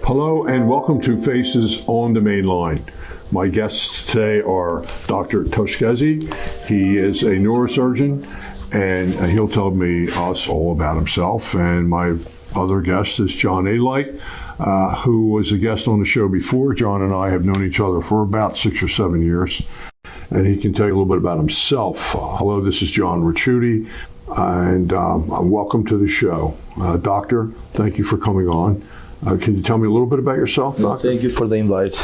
Hello and welcome to Faces on the Main Line. My guests today are Dr. Toshkezi. He is a neurosurgeon and he'll tell us all about himself. And my other guest is John Alite, who was a guest on the show before. John and I have known each other for about 6 or 7 years, and he can tell you a little bit about himself. Hello, this is John Ricciutti, and welcome to the show. Doctor, thank you for coming on. Can you tell me a little bit about yourself, Doctor? Thank you for the invite.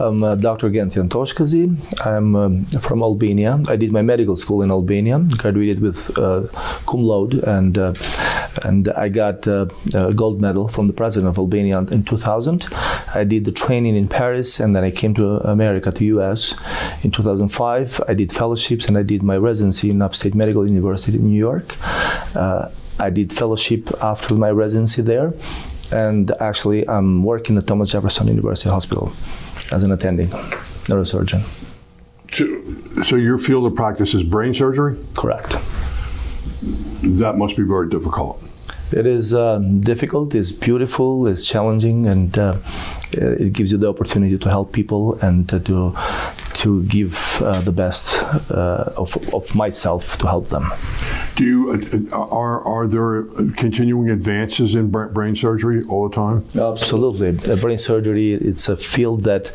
I'm Dr. Gentian Toshkezi. I'm from Albania. I did my medical school in Albania, graduated with cum laude, and I got a gold medal from the president of Albania in 2000. I did the training in Paris, and then I came to America, to US. In 2005, I did fellowships, and I did my residency in Upstate Medical University in New York. I did fellowship after my residency there. And actually, I'm working at Thomas Jefferson University Hospital as an attending neurosurgeon. So your field of practice is brain surgery? Correct. That must be very difficult. It is difficult, it's beautiful, it's challenging, and it gives you the opportunity to help people and to give the best of myself to help them. Are there continuing advances in brain surgery all the time? Absolutely. Brain surgery, it's a field that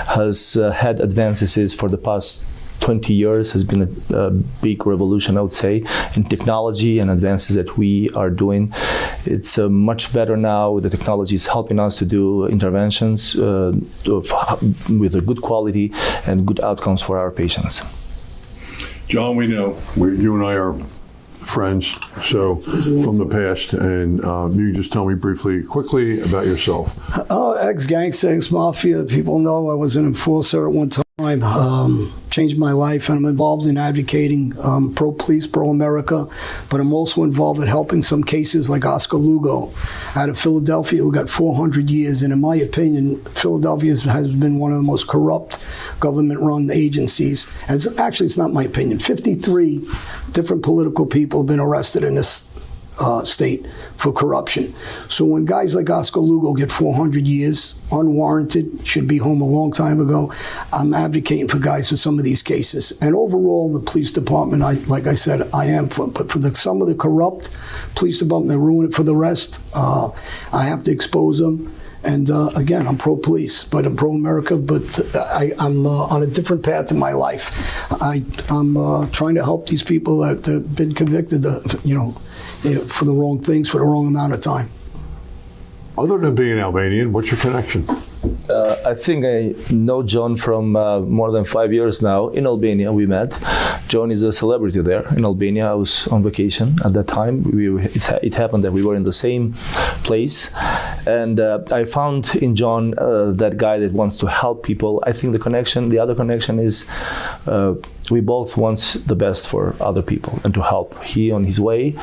has had advances for the past 20 years, has been a big revolution, I would say, in technology and advances that we are doing. It's much better now. The technology is helping us to do interventions with a good quality and good outcomes for our patients. John, we know you and I are friends, so from the past, and you just tell me quickly about yourself. Ex-gangster, ex-mafia. People know I was an enforcer at one time. Changed my life, and I'm involved in advocating pro-police, pro-America, but I'm also involved in helping some cases like Oscar Lugo out of Philadelphia, who got 400 years, and in my opinion, Philadelphia has been one of the most corrupt government-run agencies, and it's not my opinion. 53 different political people have been arrested in this state for corruption. So when guys like Oscar Lugo get 400 years, unwarranted, should be home a long time ago, I'm advocating for guys for some of these cases. And overall, the police department, like I said, I am for, but for some of the corrupt police department that ruin it for the rest, I have to expose them. And again, I'm pro-police, but I'm pro-America, but I'm on a different path in my life. I'm trying to help these people that have been convicted, for the wrong things for the wrong amount of time. Other than being Albanian, what's your connection? I think I know John from more than 5 years now. In Albania, we met. John is a celebrity there. In Albania, I was on vacation at that time. It happened that we were in the same place. And I found in John that guy that wants to help people. I think the other connection is we both want the best for other people and to help. He on his way,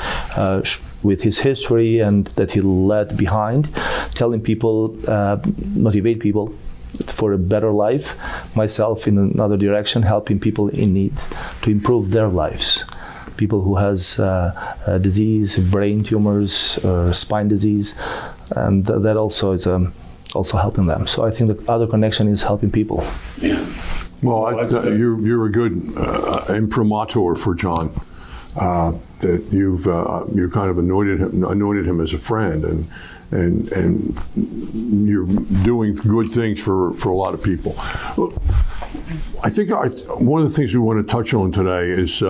with his history and that he led behind, telling people, motivate people for a better life. Myself in another direction, helping people in need to improve their lives. People who has disease, brain tumors, spine disease, and that also is also helping them. So I think the other connection is helping people. Yeah. Well, you're a good imprimatur for John. That you kind of anointed him as a friend, and you're doing good things for a lot of people. I think one of the things we want to touch on today is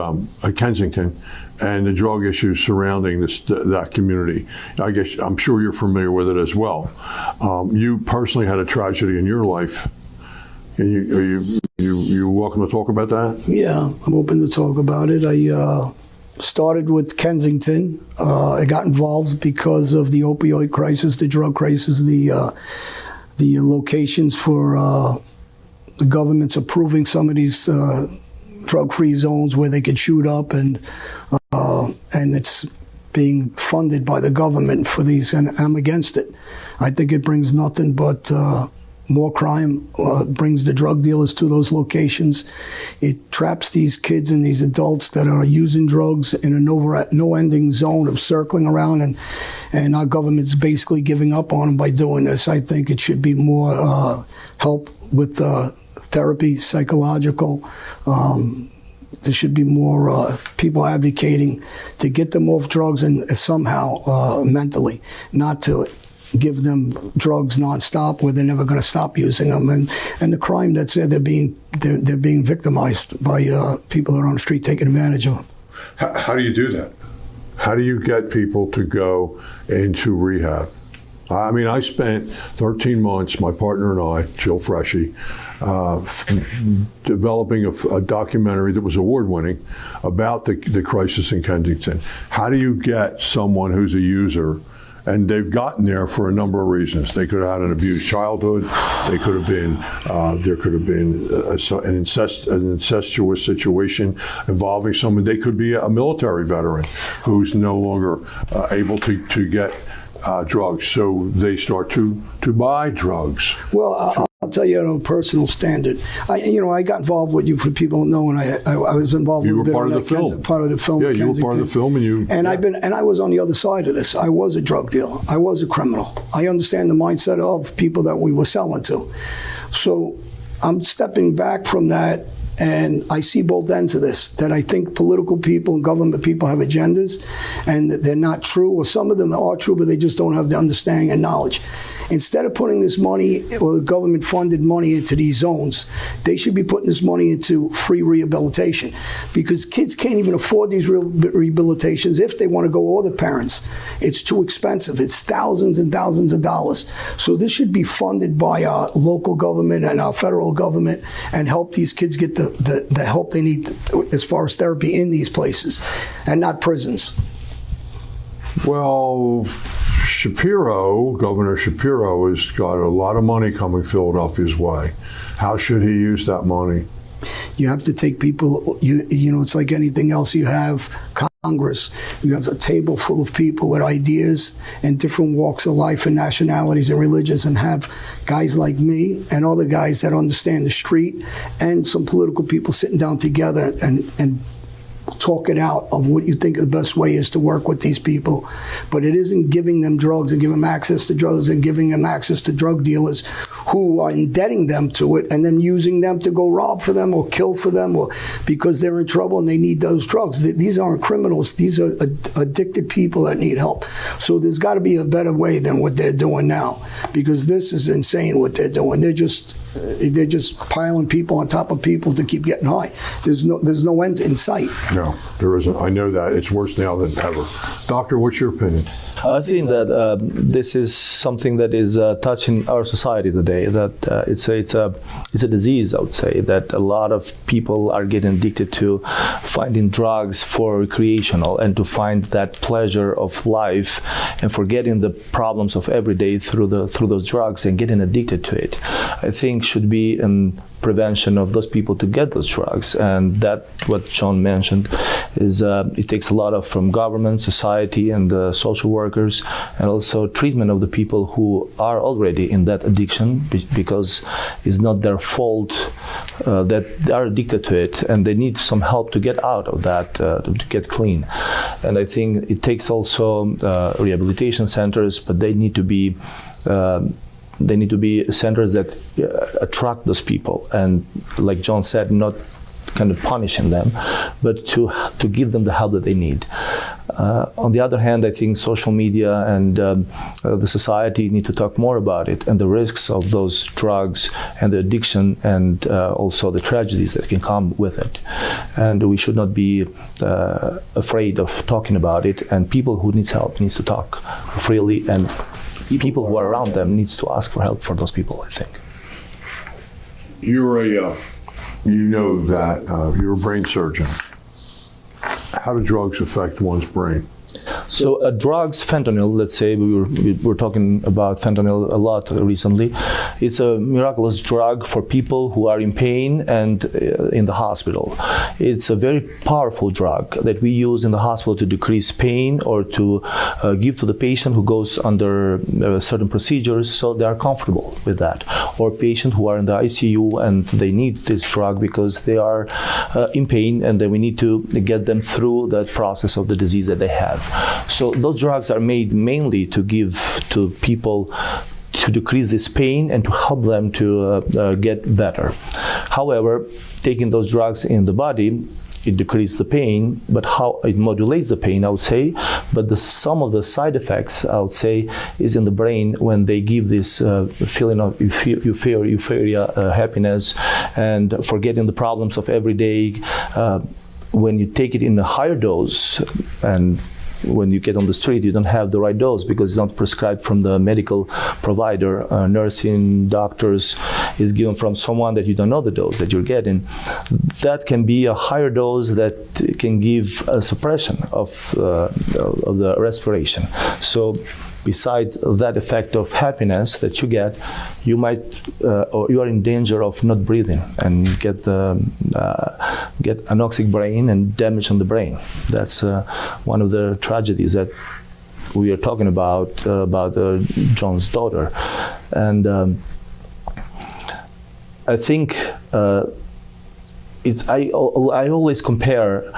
Kensington and the drug issues surrounding that community. I guess I'm sure you're familiar with it as well. You personally had a tragedy in your life. Are you welcome to talk about that? Yeah, I'm open to talk about it. I started with Kensington. I got involved because of the opioid crisis, the drug crisis, the locations for the government's approving some of these drug-free zones where they could shoot up, and it's being funded by the government for these, and I'm against it. I think it brings nothing but more crime, brings the drug dealers to those locations. It traps these kids and these adults that are using drugs in a no-ending zone of circling around, and our government's basically giving up on them by doing this. I think it should be more help with therapy, psychological. There should be more people advocating to get them off drugs and somehow mentally, not to give them drugs nonstop where they're never going to stop using them. And the crime that's there, they're being victimized by people that are on the street taking advantage of them. How do you do that? How do you get people to go into rehab? I mean, I spent 13 months, my partner and I, Jill Freshy, developing a documentary that was award-winning about the crisis in Kensington. How do you get someone who's a user, and they've gotten there for a number of reasons. They could have had an abused childhood. They could have been, there could have been an incestuous situation involving someone. They could be a military veteran who's no longer able to get drugs. So they start to buy drugs. Well, I'll tell you on a personal standard. I got involved with you for people who know, and I was involved. You with were part of the film. Part of the film. Yeah, you were part of the film, and I was on the other side of this. I was a drug dealer. I was a criminal. I understand the mindset of people that we were selling to. So I'm stepping back from that. And I see both ends of this, that I think political people and government people have agendas and that they're not true, or some of them are true, but they just don't have the understanding and knowledge. Instead of putting this money or government-funded money into these zones, they should be putting this money into free rehabilitation, because kids can't even afford these rehabilitations if they want to go, or the parents. It's too expensive. It's thousands and thousands of dollars. So this should be funded by our local government and our federal government and help these kids get the help they need as far as therapy in these places and not prisons. Well, Governor Shapiro has got a lot of money coming Philadelphia's way. How should he use that money? You have to take people, you know, it's like anything else. You have Congress, you have a table full of people with ideas and different walks of life and nationalities and religions, and have guys like me and other guys that understand the street and some political people sitting down together and talk it out of what you think the best way is to work with these people. But it isn't giving them drugs and giving them access to drugs and giving them access to drug dealers who are indebting them to it and then using them to go rob for them or kill for them, or because they're in trouble and they need those drugs. These aren't criminals. These are addicted people that need help. So there's got to be a better way than what they're doing now, because this is insane what they're doing. They're just piling people on top of people to keep getting high. There's no end in sight. No, there isn't. I know that. It's worse now than ever. Doctor, what's your opinion? I think that this is something that is touching our society today. That it's a disease, I would say, that a lot of people are getting addicted to finding drugs for recreational and to find that pleasure of life and forgetting the problems of every day through those drugs and getting addicted to it. I think should be in prevention of those people to get those drugs, and that what John mentioned is it takes a lot from government, society, and social workers, and also treatment of the people who are already in that addiction, because it's not their fault that they are addicted to it, and they need some help to get out of that, to get clean. And I think it takes also rehabilitation centers, but they need to be centers that attract those people, and like John said, not kind of punishing them, but to give them the help that they need. On the other hand, I think social media and the society need to talk more about it and the risks of those drugs and the addiction, and also the tragedies that can come with it. And we should not be afraid of talking about it, and people who need help needs to talk freely, and people who are around them needs to ask for help for those people, I think. You're you're a brain surgeon. How do drugs affect one's brain? So drugs, fentanyl, let's say, we were talking about fentanyl a lot recently. It's a miraculous drug for people who are in pain and in the hospital. It's a very powerful drug that we use in the hospital to decrease pain or to give to the patient who goes under certain procedures so they are comfortable with that. Or patients who are in the ICU and they need this drug because they are in pain and then we need to get them through that process of the disease that they have. So those drugs are made mainly to give to people to decrease this pain and to help them to get better. However, taking those drugs in the body, it decreases the pain, but how it modulates the pain, I would say. But some of the side effects, I would say, is in the brain when they give this feeling of euphoria, happiness, and forgetting the problems of every day. When you take it in a higher dose, and when you get on the street, you don't have the right dose because it's not prescribed from the medical provider. Nursing, doctors, is given from someone that you don't know the dose that you're getting. That can be a higher dose that can give a suppression of the respiration. So beside that effect of happiness that you get, you might, or you are in danger of not breathing and get anoxic brain and damage on the brain. That's one of the tragedies that we are talking about John's daughter. And I think I always compare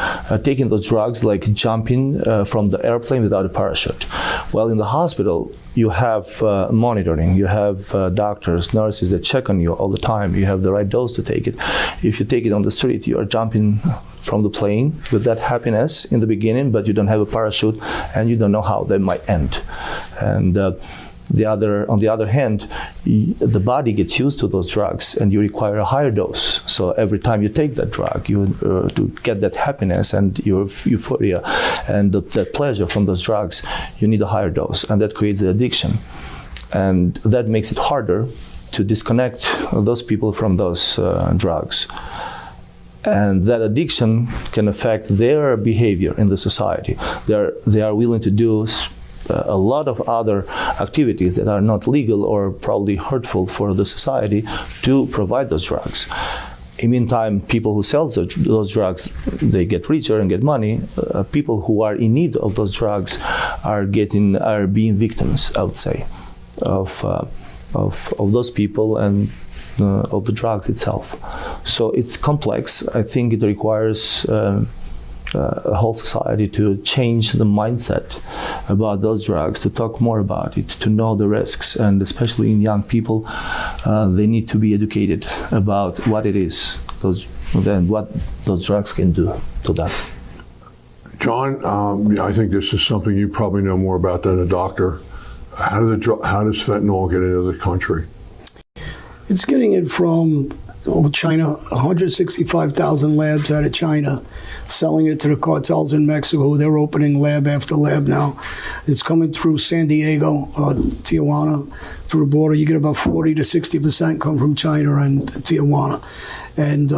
taking those drugs like jumping from the airplane without a parachute. Well, in the hospital, you have monitoring, you have doctors, nurses that check on you all the time. You have the right dose to take it. If you take it on the street, you are jumping from the plane with that happiness in the beginning, but you don't have a parachute and you don't know how that might end. And on the other hand, the body gets used to those drugs and you require a higher dose. So every time you take that drug, to get that happiness and your euphoria and that pleasure from those drugs, you need a higher dose, and that creates the addiction. And that makes it harder to disconnect those people from those drugs. And that addiction can affect their behavior in the society. They are willing to do a lot of other activities that are not legal or probably hurtful for the society to provide those drugs. In the meantime, people who sell those drugs, they get richer and get money. People who are in need of those drugs are being victims, I would say, of those people and of the drugs itself. So it's complex. I think it requires a whole society to change the mindset about those drugs, to talk more about it, to know the risks, and especially in young people, they need to be educated about what it is, and what those drugs can do to them. John, I think this is something you probably know more about than a doctor. How does fentanyl get into the country? It's getting it from China, 165,000 labs out of China, selling it to the cartels in Mexico. They're opening lab after lab now. It's coming through San Diego, Tijuana, through the border. You get about 40 to 60% come from China and Tijuana. And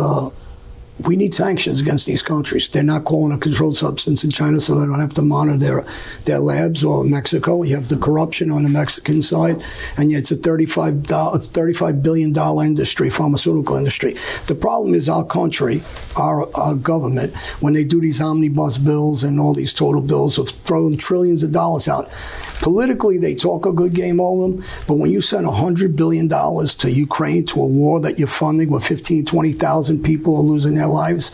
we need sanctions against these countries. They're not calling a controlled substance in China, so they don't have to monitor their labs, or Mexico. You have the corruption on the Mexican side, and yet it's a $35 billion industry, pharmaceutical industry. The problem is our country, our government, when they do these omnibus bills and all these total bills of throwing trillions of dollars out, politically they talk a good game, all of them, but when you send $100 billion to Ukraine, to a war that you're funding where 15,000, 20,000 people are losing their lives,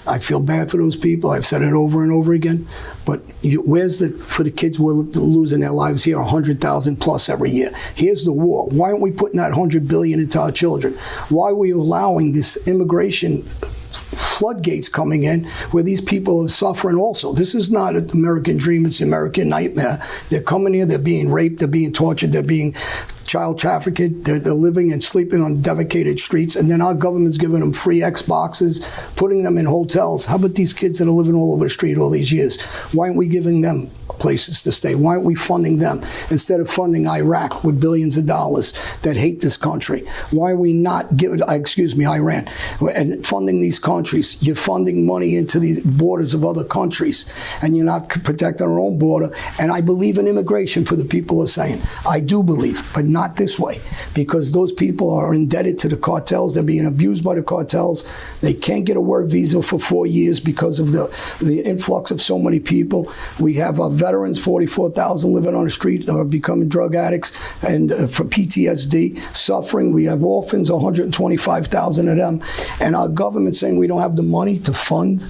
I feel bad for those people. I've said it over and over again. But where's for the kids who are losing their lives here, 100,000 plus every year? Here's the war. Why aren't we putting that $100 billion into our children? Why are we allowing this immigration floodgates coming in where these people are suffering also? This is not an American dream, it's an American nightmare. They're coming here, they're being raped, they're being tortured, they're being child trafficked, they're living and sleeping on defecated streets, and then our government's giving them free Xboxes, putting them in hotels. How about these kids that are living all over the street all these years? Why aren't we giving them places to stay? Why aren't we funding them instead of funding Iraq with billions of dollars that hate this country? Why are we not giving, Iran, and funding these countries? You're funding money into the borders of other countries, and you're not protecting our own border. And I believe in immigration for the people are saying. I do believe, but not this way, because those people are indebted to the cartels. They're being abused by the cartels. They can't get a work visa for 4 years because of the influx of so many people. We have our veterans, 44,000 living on the street, becoming drug addicts, and for PTSD, suffering. We have orphans, 125,000 of them, and our government saying we don't have the money to fund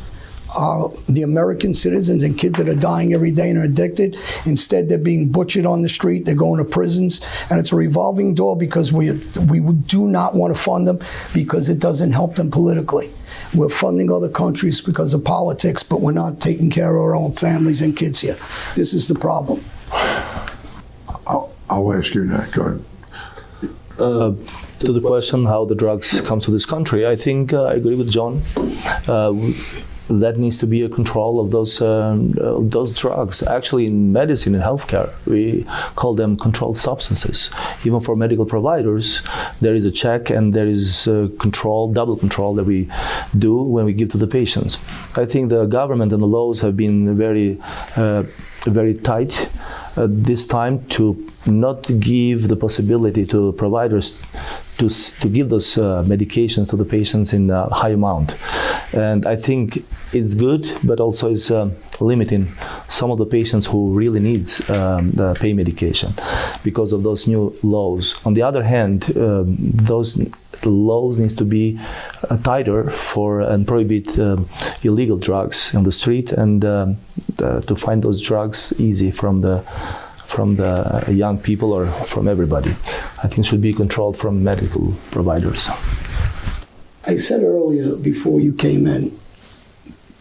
the American citizens and kids that are dying every day and are addicted. Instead, they're being butchered on the street. They're going to prisons, and it's a revolving door because we do not want to fund them because it doesn't help them politically. We're funding other countries because of politics, but we're not taking care of our own families and kids here. This is the problem. I'll ask you that. Go ahead. To the question how the drugs come to this country, I think I agree with John. That needs to be a control of those drugs. Actually, in medicine and healthcare, we call them controlled substances. Even for medical providers, there is a check and there is a control, double control that we do when we give to the patients. I think the government and the laws have been very tight this time to not give the possibility to providers to give those medications to the patients in a high amount. And I think it's good, but also it's limiting some of the patients who really needs the pain medication because of those new laws. On the other hand, those laws needs to be tighter and prohibit illegal drugs on the street and to find those drugs easy from the young people or from everybody. I think it should be controlled from medical providers. I said earlier before you came in,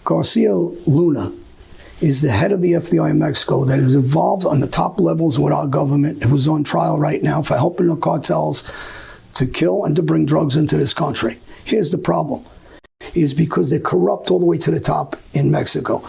Garcia Luna is the head of the FBI in Mexico that is involved on the top levels with our government, who's on trial right now for helping the cartels to kill and to bring drugs into this country. Here's the problem, is because they're corrupt all the way to the top in Mexico.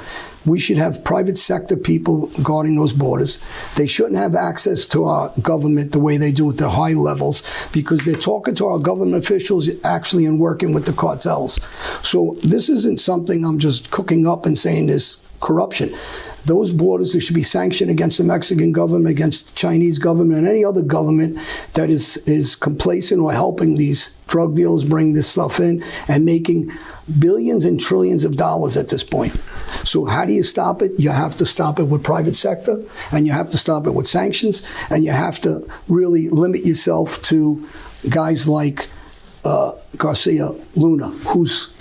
We should have private sector people guarding those borders. They shouldn't have access to our government the way they do at the high levels because they're talking to our government officials actually and working with the cartels. So this isn't something I'm just cooking up and saying this corruption. Those borders, there should be sanctioned against the Mexican government, against the Chinese government, and any other government that is complacent or helping these drug dealers bring this stuff in and making billions and trillions of dollars at this point. So how do you stop it? You have to stop it with private sector, and you have to stop it with sanctions, and you have to really limit yourself to guys like Garcia Luna, who's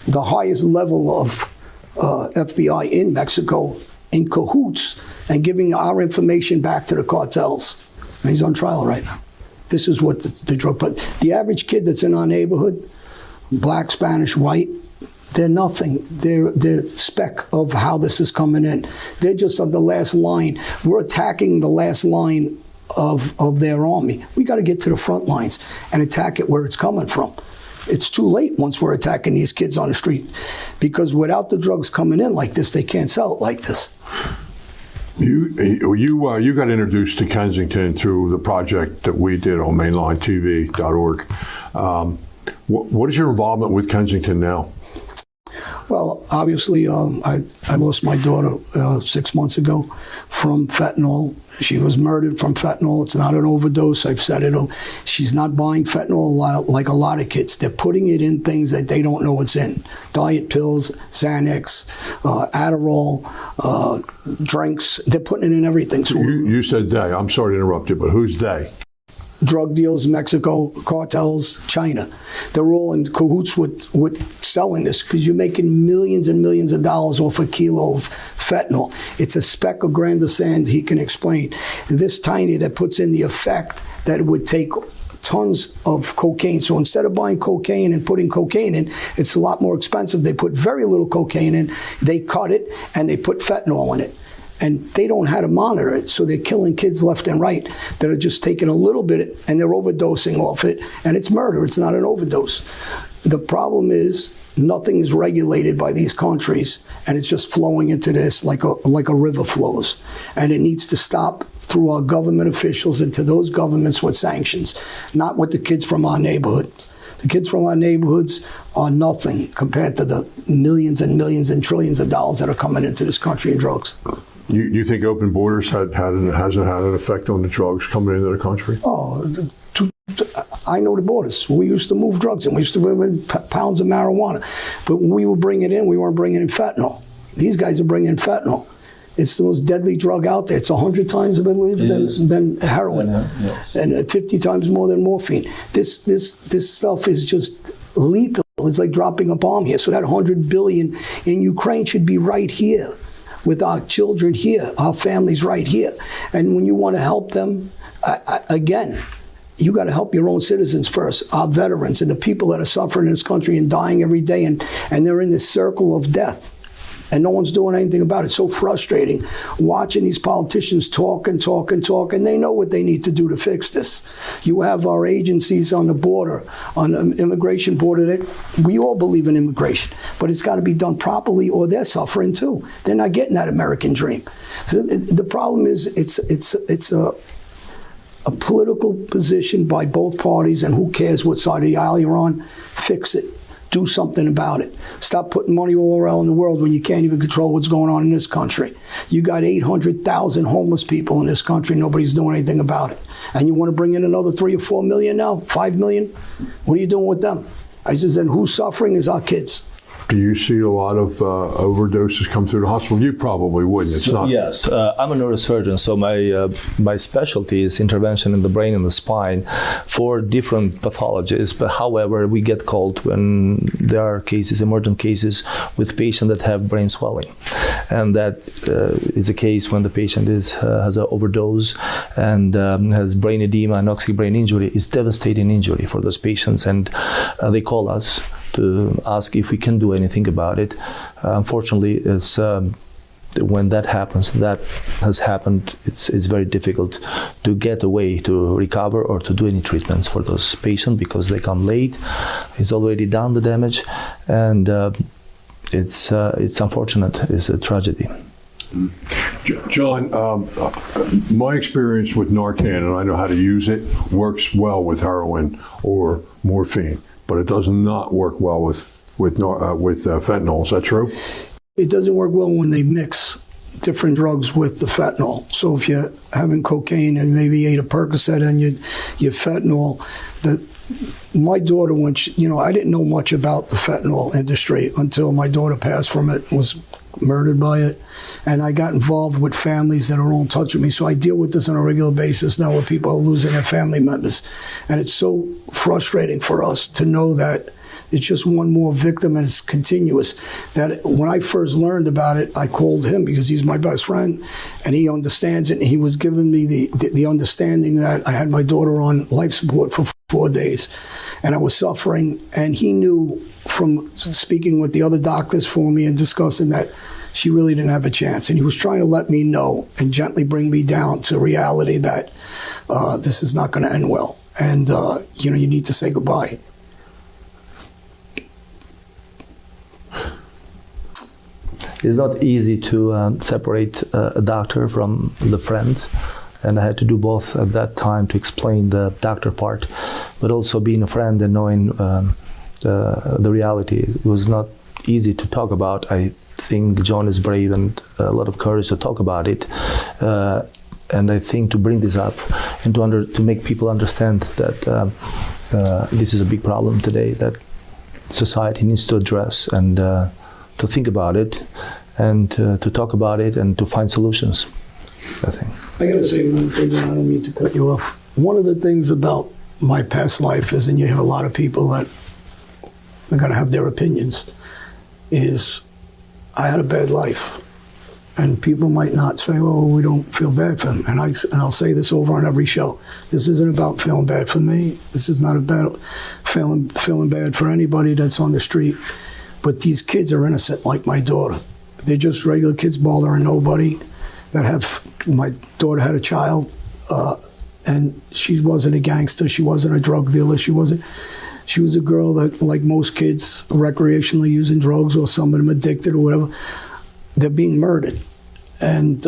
the highest level of FBI in Mexico, in cahoots and giving our information back to the cartels. And he's on trial right now. This is what the drug, but the average kid that's in our neighborhood, black, Spanish, white, they're nothing. They're speck of how this is coming in. They're just on the last line. We're attacking the last line of their army. We got to get to the front lines and attack it where it's coming from. It's too late once we're attacking these kids on the street, because without the drugs coming in like this, they can't sell it like this. You got introduced to Kensington through the project that we did on mainlinetv.org. What is your involvement with Kensington now? Well, obviously, I lost my daughter 6 months ago from fentanyl. She was murdered from fentanyl. It's not an overdose. I've said it. She's not buying fentanyl like a lot of kids. They're putting it in things that they don't know what's in. Diet pills, Xanax, Adderall, drinks. They're putting it in everything. So you said they. I'm sorry to interrupt you, but who's they? Drug deals, Mexico, cartels, China. They're all in cahoots with selling this because you're making millions and millions of dollars off a kilo of fentanyl. It's a speck of grain of sand, he can explain. This tiny that puts in the effect that it would take tons of cocaine. So instead of buying cocaine and putting cocaine in, it's a lot more expensive. They put very little cocaine in, they cut it, and they put fentanyl in it. And they don't know how to monitor it, so they're killing kids left and right that are just taking a little bit and they're overdosing off it, and it's murder. It's not an overdose. the problem is nothing is regulated by these countries, and it's just flowing into this like a river flows. And it needs to stop through our government officials and to those governments with sanctions, not with the kids from our neighborhood. The kids from our neighborhoods are nothing compared to the millions and millions and trillions of dollars that are coming into this country in drugs. You think open borders hasn't had an effect on the drugs coming into the country? I know the borders. We used to move drugs and we used to bring in pounds of marijuana. But when we were bringing it in, we weren't bringing in fentanyl. These guys are bringing in fentanyl. It's the most deadly drug out there. It's 100 times, I believe, than heroin, and 50 times more than morphine. This stuff is just lethal. It's like dropping a bomb here. So that 100 billion in Ukraine should be right here, with our children here, our families right here. And when you want to help them, again, you got to help your own citizens first, our veterans and the people that are suffering in this country and dying every day, and they're in this circle of death. And no one's doing anything about it. It's so frustrating watching these politicians talk and talk and talk, and they know what they need to do to fix this. You have our agencies on the border, on the immigration border, that we all believe in immigration, but it's got to be done properly or they're suffering too. They're not getting that American dream. So the problem is it's a political position by both parties, and who cares what side of the aisle you're on? Fix it. Do something about it. Stop putting money all around the world when you can't even control what's going on in this country. You got 800,000 homeless people in this country. Nobody's doing anything about it. And you want to bring in another 3 or 4 million now? 5 million? What are you doing with them? I says, and who's suffering is our kids. Do you see a lot of overdoses come through the hospital? You probably wouldn't. It's not. Yes, I'm a neurosurgeon, so my specialty is intervention in the brain and the spine for different pathologies. But however, we get called when there are cases, emergent cases, with patients that have brain swelling, and that is a case when the patient has an overdose and has brain edema and oxy brain injury. It's devastating injury for those patients, and they call us to ask if we can do anything about it. Unfortunately, it's when that happens, that has happened, it's very difficult to get a way to recover or to do any treatments for those patients because they come late. It's already done the damage, and it's unfortunate. It's a tragedy. John, my experience with Narcan, and I know how to use it, works well with heroin or morphine, but it does not work well with fentanyl. Is that true? It doesn't work well when they mix different drugs with the fentanyl. So if you're having cocaine and maybe ate a Percocet and you fentanyl, my daughter, when I didn't know much about the fentanyl industry until my daughter passed from it, was murdered by it. And I got involved with families that are all in touch with me. So I deal with this on a regular basis now where people are losing their family members. And it's so frustrating for us to know that it's just one more victim and it's continuous. That when I first learned about it, I called him because he's my best friend and he understands it. And he was giving me the understanding that I had my daughter on life support for 4 days and I was suffering. And he knew from speaking with the other doctors for me and discussing that she really didn't have a chance. And he was trying to let me know and gently bring me down to reality that this is not going to end well. And, you need to say goodbye. It's not easy to separate a doctor from the friend, and I had to do both at that time to explain the doctor part, but also being a friend and knowing the reality. It was not easy to talk about. I think John is brave and a lot of courage to talk about it, and I think to bring this up and to make people understand that this is a big problem today that society needs to address and to think about it and to talk about it and to find solutions, I think. I got to say one thing, and I don't mean to cut you off. One of the things about my past life is, and you have a lot of people that are going to have their opinions, is I had a bad life. And people might not say, oh, we don't feel bad for them. And I'll say this over on every show. This isn't about feeling bad for me. This is not about feeling bad for anybody that's on the street. But these kids are innocent, like my daughter. They're just regular kids, bothering nobody. My daughter had a child, and she wasn't a gangster. She wasn't a drug dealer. She She was a girl that, like most kids, recreationally using drugs or some of them addicted or whatever, they're being murdered. And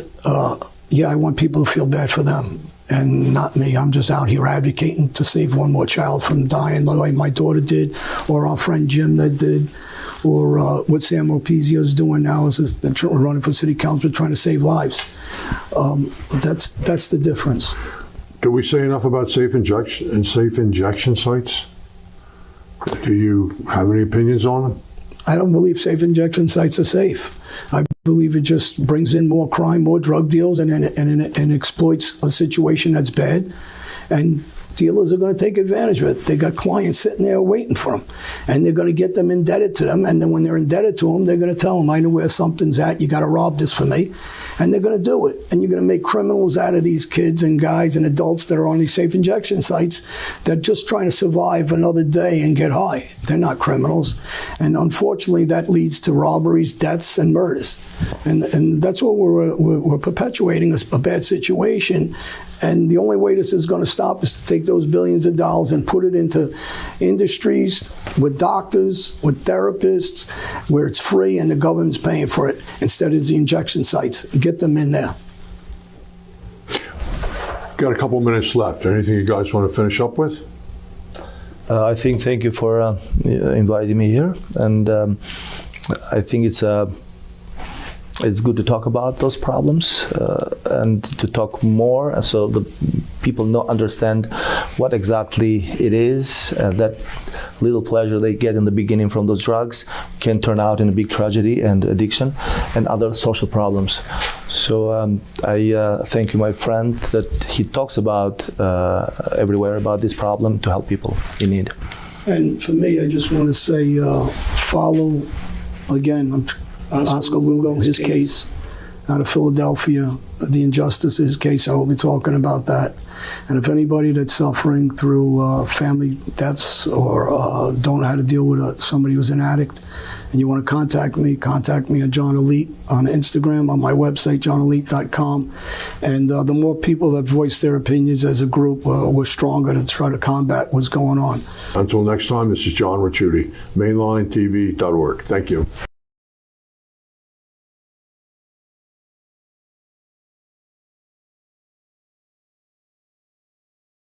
yeah, I want people to feel bad for them and not me. I'm just out here advocating to save one more child from dying like my daughter did, or our friend Jim that did, or what Sam Opizio is doing now is running for city council trying to save lives. That's the difference. Do we say enough about safe injection sites? Do you have any opinions on them? I don't believe safe injection sites are safe. I believe it just brings in more crime, more drug deals, and exploits a situation that's bad. And dealers are going to take advantage of it. They got clients sitting there waiting for them, and they're going to get them indebted to them. And then when they're indebted to them, they're going to tell them, "I know where something's at. You got to rob this for me," and they're going to do it. And you're going to make criminals out of these kids and guys and adults that are on these safe injection sites. They're just trying to survive another day and get high. They're not criminals, and unfortunately, that leads to robberies, deaths, and murders. And that's what we're perpetuating, a bad situation. And the only way this is going to stop is to take those billions of dollars and put it into industries with doctors, with therapists, where it's free and the government's paying for it, instead of the injection sites. Get them in there. Got a couple minutes left. Anything you guys want to finish up with? I think thank you for inviting me here, and I think it's good to talk about those problems and to talk more so the people understand what exactly it is. That little pleasure they get in the beginning from those drugs can turn out in a big tragedy and addiction and other social problems. So I thank you, my friend, that he talks about everywhere about this problem to help people in need. And for me, I just want to say, follow, again, Oscar Lugo, his case out of Philadelphia, the injustice of his case. I will be talking about that. And if anybody that's suffering through family deaths or don't know how to deal with somebody who's an addict, and you want to contact me at John Alite on Instagram, on my website, johnalite.com. And the more people that voice their opinions as a group, we're stronger to try to combat what's going on. Until next time, this is John Ricciutti, mainlinetv.org. Thank you.